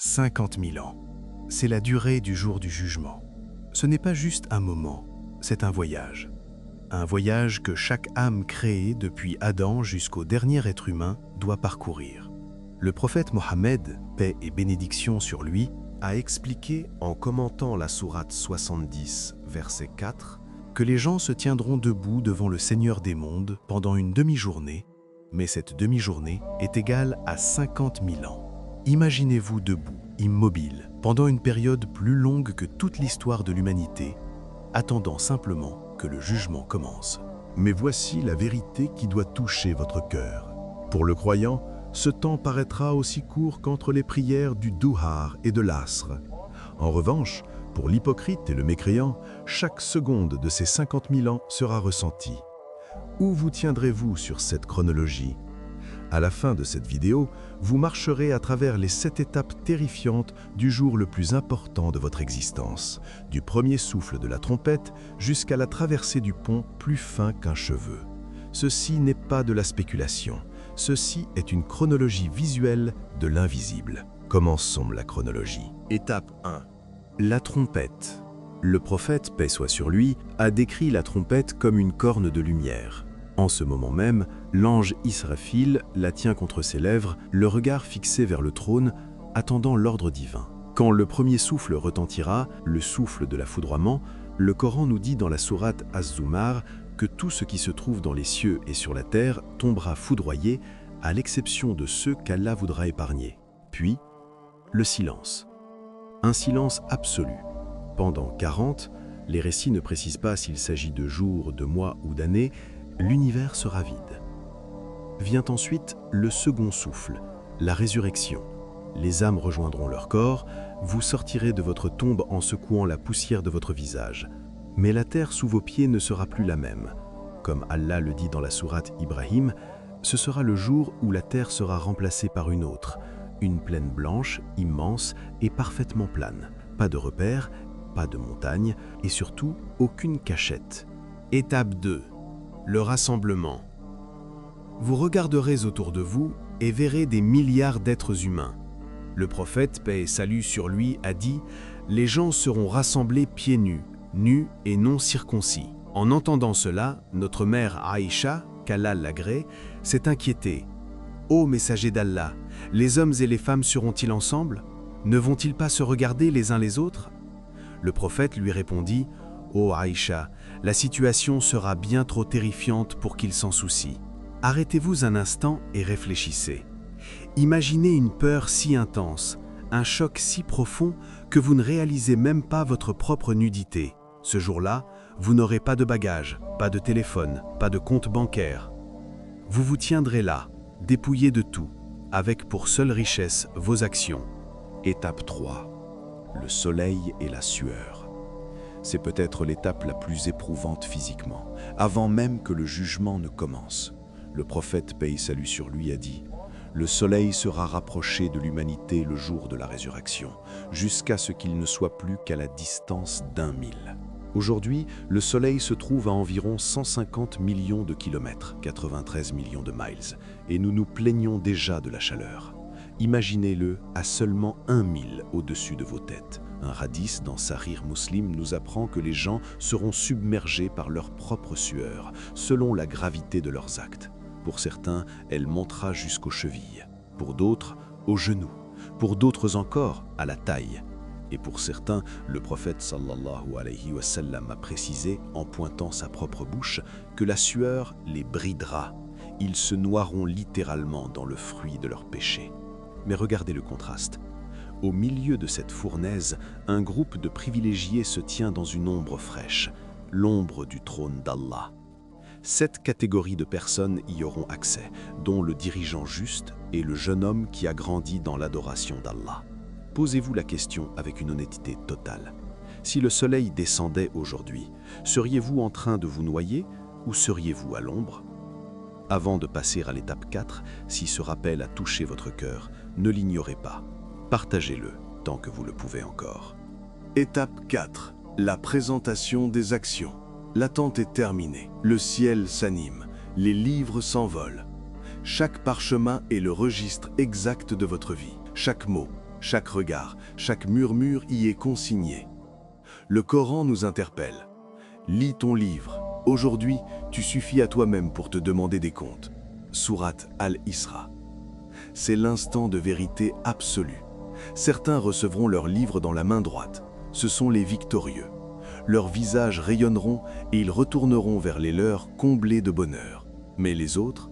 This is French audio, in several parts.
50 000 ans. C'est la durée du jour du jugement. Ce n'est pas juste un moment, c'est un voyage. Un voyage que chaque âme créée depuis Adam jusqu'au dernier être humain doit parcourir. Le prophète Mohammed, paix et bénédiction sur lui, a expliqué en commentant la sourate 70, verset 4, que les gens se tiendront debout devant le Seigneur des mondes pendant une demi-journée, mais cette demi-journée est égale à 50 000 ans. Imaginez-vous debout, immobile, pendant une période plus longue que toute l'histoire de l'humanité, attendant simplement que le jugement commence. Mais voici la vérité qui doit toucher votre cœur. Pour le croyant, ce temps paraîtra aussi court qu'entre les prières du Duhar et de l'Asr. En revanche, pour l'hypocrite et le mécréant, chaque seconde de ces 50 000 ans sera ressentie. Où vous tiendrez-vous sur cette chronologie? À la fin de cette vidéo, vous marcherez à travers les 7 étapes terrifiantes du jour le plus important de votre existence, du premier souffle de la trompette jusqu'à la traversée du pont plus fin qu'un cheveu. Ceci n'est pas de la spéculation, ceci est une chronologie visuelle de l'invisible. Commençons la chronologie. Étape 1. La trompette. Le prophète, paix soit sur lui, a décrit la trompette comme une corne de lumière. En ce moment même, l'ange Israfil la tient contre ses lèvres, le regard fixé vers le trône, attendant l'ordre divin. Quand le premier souffle retentira, le souffle de la foudroiement, le Coran nous dit dans la sourate Az-Zumar que tout ce qui se trouve dans les cieux et sur la terre tombera foudroyé, à l'exception de ceux qu'Allah voudra épargner. Puis, le silence. Un silence absolu. Pendant 40, les récits ne précisent pas s'il s'agit de jours, de mois ou d'années, l'univers sera vide. Vient ensuite le second souffle, la résurrection. Les âmes rejoindront leur corps, vous sortirez de votre tombe en secouant la poussière de votre visage. Mais la terre sous vos pieds ne sera plus la même. Comme Allah le dit dans la sourate Ibrahim, ce sera le jour où la terre sera remplacée par une autre, une plaine blanche, immense et parfaitement plane. Pas de repères, pas de montagnes et surtout aucune cachette. Étape 2. Le rassemblement. Vous regarderez autour de vous et verrez des milliards d'êtres humains. Le prophète, paix et salut sur lui, a dit « Les gens seront rassemblés pieds nus, nus et non circoncis ». En entendant cela, notre mère Aïcha, qu'Allah l'agrée, s'est inquiétée. « Ô messager d'Allah, les hommes et les femmes seront-ils ensemble? Ne vont-ils pas se regarder les uns les autres ?» Le prophète lui répondit « Ô Aïcha, la situation sera bien trop terrifiante pour qu'il s'en soucie. Arrêtez-vous un instant et réfléchissez. Imaginez une peur si intense, un choc si profond que vous ne réalisez même pas votre propre nudité. Ce jour-là, vous n'aurez pas de bagages, pas de téléphone, pas de compte bancaire. Vous vous tiendrez là, dépouillé de tout, avec pour seule richesse vos actions. Étape 3. Le soleil et la sueur. C'est peut-être l'étape la plus éprouvante physiquement, avant même que le jugement ne commence. Le prophète, paix et salut sur lui, a dit « Le soleil sera rapproché de l'humanité le jour de la résurrection, jusqu'à ce qu'il ne soit plus qu'à la distance d'1 000. » Aujourd'hui, le soleil se trouve à environ 150 millions de kilomètres, 93 millions de miles, et nous nous plaignons déjà de la chaleur. Imaginez-le à seulement 1 000 au-dessus de vos têtes. Un hadith dans Sahih Muslim nous apprend que les gens seront submergés par leur propre sueur, selon la gravité de leurs actes. Pour certains, elle montera jusqu'aux chevilles. Pour d'autres, aux genoux. Pour d'autres encore, à la taille. Et pour certains, le prophète sallallahu alayhi wa sallam a précisé, en pointant sa propre bouche, que la sueur les bridera. Ils se noieront littéralement dans le fruit de leur péché. Mais regardez le contraste. Au milieu de cette fournaise, un groupe de privilégiés se tient dans une ombre fraîche, l'ombre du trône d'Allah. 7 catégories de personnes y auront accès, dont le dirigeant juste et le jeune homme qui a grandi dans l'adoration d'Allah. Posez-vous la question avec une honnêteté totale. Si le soleil descendait aujourd'hui, seriez-vous en train de vous noyer ou seriez-vous à l'ombre? Avant de passer à l'étape 4, si ce rappel a touché votre cœur, ne l'ignorez pas. Partagez-le tant que vous le pouvez encore. Étape 4. La présentation des actions. L'attente est terminée. Le ciel s'anime. Les livres s'envolent. Chaque parchemin est le registre exact de votre vie. Chaque mot, Chaque regard, chaque murmure y est consigné. Le Coran nous interpelle. Lis ton livre. Aujourd'hui, tu suffis à toi-même pour te demander des comptes. Sourate Al-Isra. C'est l'instant de vérité absolue. Certains recevront leur livre dans la main droite. Ce sont les victorieux. Leurs visages rayonneront et ils retourneront vers les leurs comblés de bonheur. Mais les autres,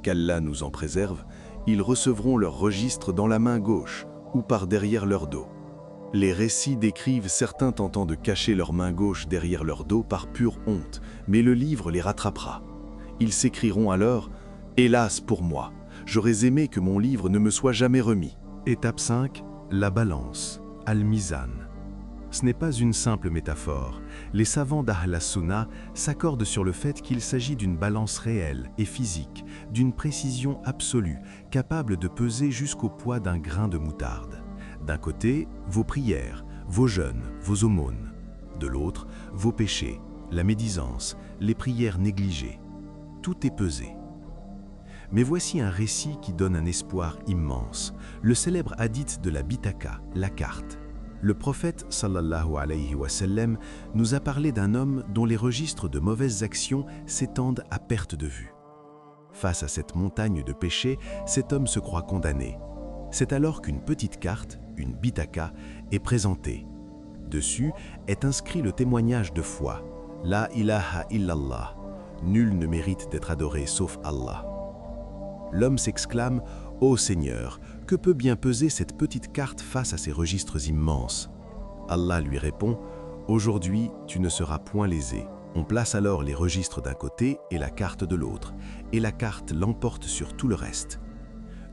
qu'Allah nous en préserve, ils recevront leur registre dans la main gauche ou par derrière leur dos. Les récits décrivent certains tentant de cacher leur main gauche derrière leur dos par pure honte, mais le livre les rattrapera. Ils s'écrieront alors « Hélas pour moi, j'aurais aimé que mon livre ne me soit jamais remis ». Étape 5, la balance, al-mizan. Ce n'est pas une simple métaphore. Les savants d'Ahl as-Sunnah s'accordent sur le fait qu'il s'agit d'une balance réelle et physique, d'une précision absolue, capable de peser jusqu'au poids d'un grain de moutarde. D'un côté, vos prières, vos jeûnes, vos aumônes. De l'autre, vos péchés, la médisance, les prières négligées. Tout est pesé. Mais voici un récit qui donne un espoir immense, le célèbre hadith de la Bitaka, la carte. Le prophète sallallahu alayhi wa sallam nous a parlé d'un homme dont les registres de mauvaises actions s'étendent à perte de vue. Face à cette montagne de péchés, cet homme se croit condamné. C'est alors qu'une petite carte, une Bitaka, est présentée. Dessus est inscrit le témoignage de foi. La ilaha illallah. Nul ne mérite d'être adoré sauf Allah. L'homme s'exclame « Ô Seigneur, que peut bien peser cette petite carte face à ces registres immenses ?» Allah lui répond « Aujourd'hui, tu ne seras point lésé. » On place alors les registres d'un côté et la carte de l'autre, et la carte l'emporte sur tout le reste.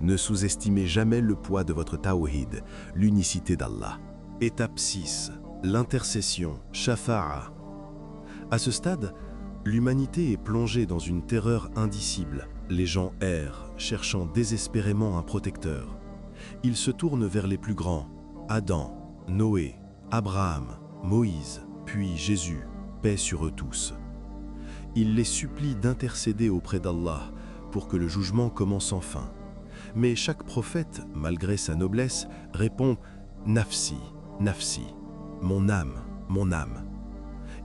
Ne sous-estimez jamais le poids de votre tawhid, l'unicité d'Allah. Étape 6. L'intercession, shafa'a. À ce stade, l'humanité est plongée dans une terreur indicible. Les gens errent, cherchant désespérément un protecteur. Ils se tournent vers les plus grands, Adam, Noé, Abraham, Moïse, puis Jésus, paix sur eux tous. Ils les supplient d'intercéder auprès d'Allah pour que le jugement commence enfin. Mais chaque prophète, malgré sa noblesse, répond « Nafsi, nafsi, mon âme, mon âme ».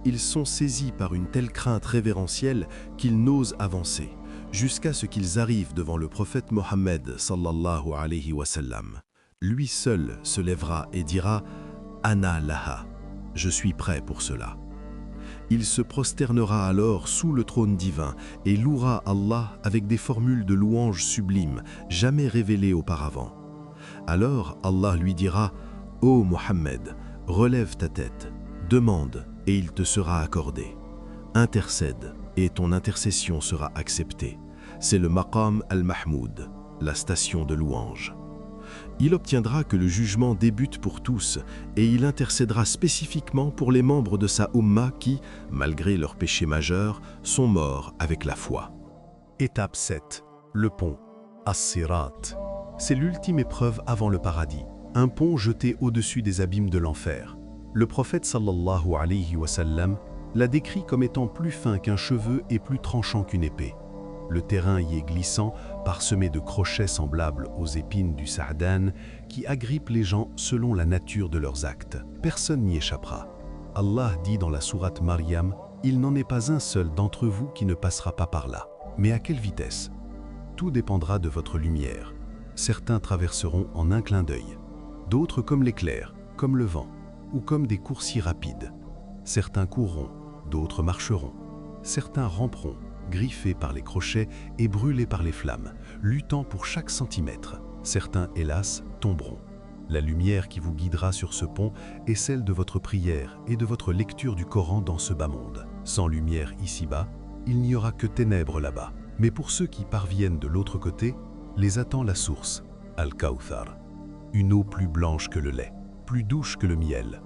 Ils sont saisis par une telle crainte révérentielle qu'ils n'osent avancer, jusqu'à ce qu'ils arrivent devant le prophète Mohammed sallallahu alayhi wa sallam. Lui seul se lèvera et dira « Ana laha », je suis prêt pour cela. Il se prosternera alors sous le trône divin et louera Allah avec des formules de louange sublimes, jamais révélées auparavant. Alors Allah lui dira « Ô Mohammed, relève ta tête, demande et il te sera accordé. Intercède et ton intercession sera acceptée. C'est le maqam al-mahmoud, la station de louange. Il obtiendra que le jugement débute pour tous et il intercédera spécifiquement pour les membres de sa umma qui, malgré leurs péchés majeurs, sont morts avec la foi. Étape 7. Le pont, as-sirat. C'est l'ultime épreuve avant le paradis, un pont jeté au-dessus des abîmes de l'enfer. Le prophète sallallahu alayhi wa sallam l'a décrit comme étant plus fin qu'un cheveu et plus tranchant qu'une épée. Le terrain y est glissant, parsemé de crochets semblables aux épines du sa'dan qui agrippent les gens selon la nature de leurs actes. Personne n'y échappera. Allah dit dans la sourate Maryam, « Il n'en est pas un seul d'entre vous qui ne passera pas par là. » Mais à quelle vitesse? Tout dépendra de votre lumière. Certains traverseront en un clin d'œil, d'autres comme l'éclair, comme le vent, ou comme des coursiers rapides. Certains courront, d'autres marcheront. Certains ramperont, griffés par les crochets et brûlés par les flammes, luttant pour chaque centimètre. Certains, hélas, tomberont. La lumière qui vous guidera sur ce pont est celle de votre prière et de votre lecture du Coran dans ce bas monde. Sans lumière ici-bas, il n'y aura que ténèbres là-bas. Mais pour ceux qui parviennent de l'autre côté, les attend la source, Al-Kawthar, une eau plus blanche que le lait, plus douce que le miel.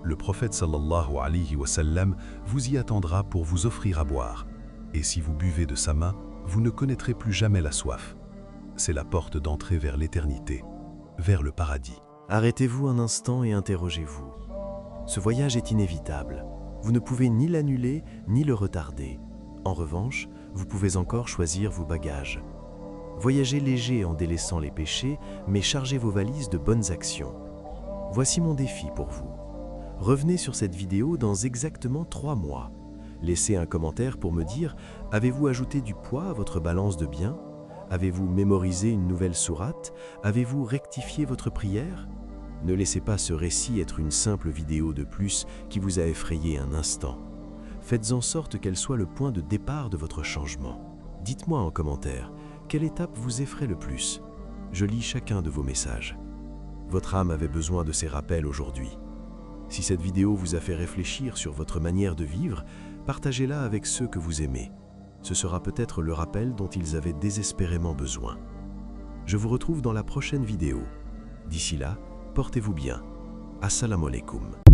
Le prophète sallallahu alayhi wa sallam vous y attendra pour vous offrir à boire. Et si vous buvez de sa main, vous ne connaîtrez plus jamais la soif. C'est la porte d'entrée vers l'éternité, vers le paradis. Arrêtez-vous un instant et interrogez-vous. Ce voyage est inévitable. Vous ne pouvez ni l'annuler, ni le retarder. En revanche, vous pouvez encore choisir vos bagages. Voyagez léger en délaissant les péchés, mais chargez vos valises de bonnes actions. Voici mon défi pour vous. Revenez sur cette vidéo dans exactement 3 mois. Laissez un commentaire pour me dire, avez-vous ajouté du poids à votre balance de biens? Avez-vous mémorisé une nouvelle sourate? Avez-vous rectifié votre prière? Ne laissez pas ce récit être une simple vidéo de plus qui vous a effrayé un instant. Faites en sorte qu'elle soit le point de départ de votre changement. Dites-moi en commentaire, quelle étape vous effraie le plus? Je lis chacun de vos messages. Votre âme avait besoin de ces rappels aujourd'hui. Si cette vidéo vous a fait réfléchir sur votre manière de vivre, partagez-la avec ceux que vous aimez. Ce sera peut-être le rappel dont ils avaient désespérément besoin. Je vous retrouve dans la prochaine vidéo. D'ici là, portez-vous bien. Assalamu alaikum.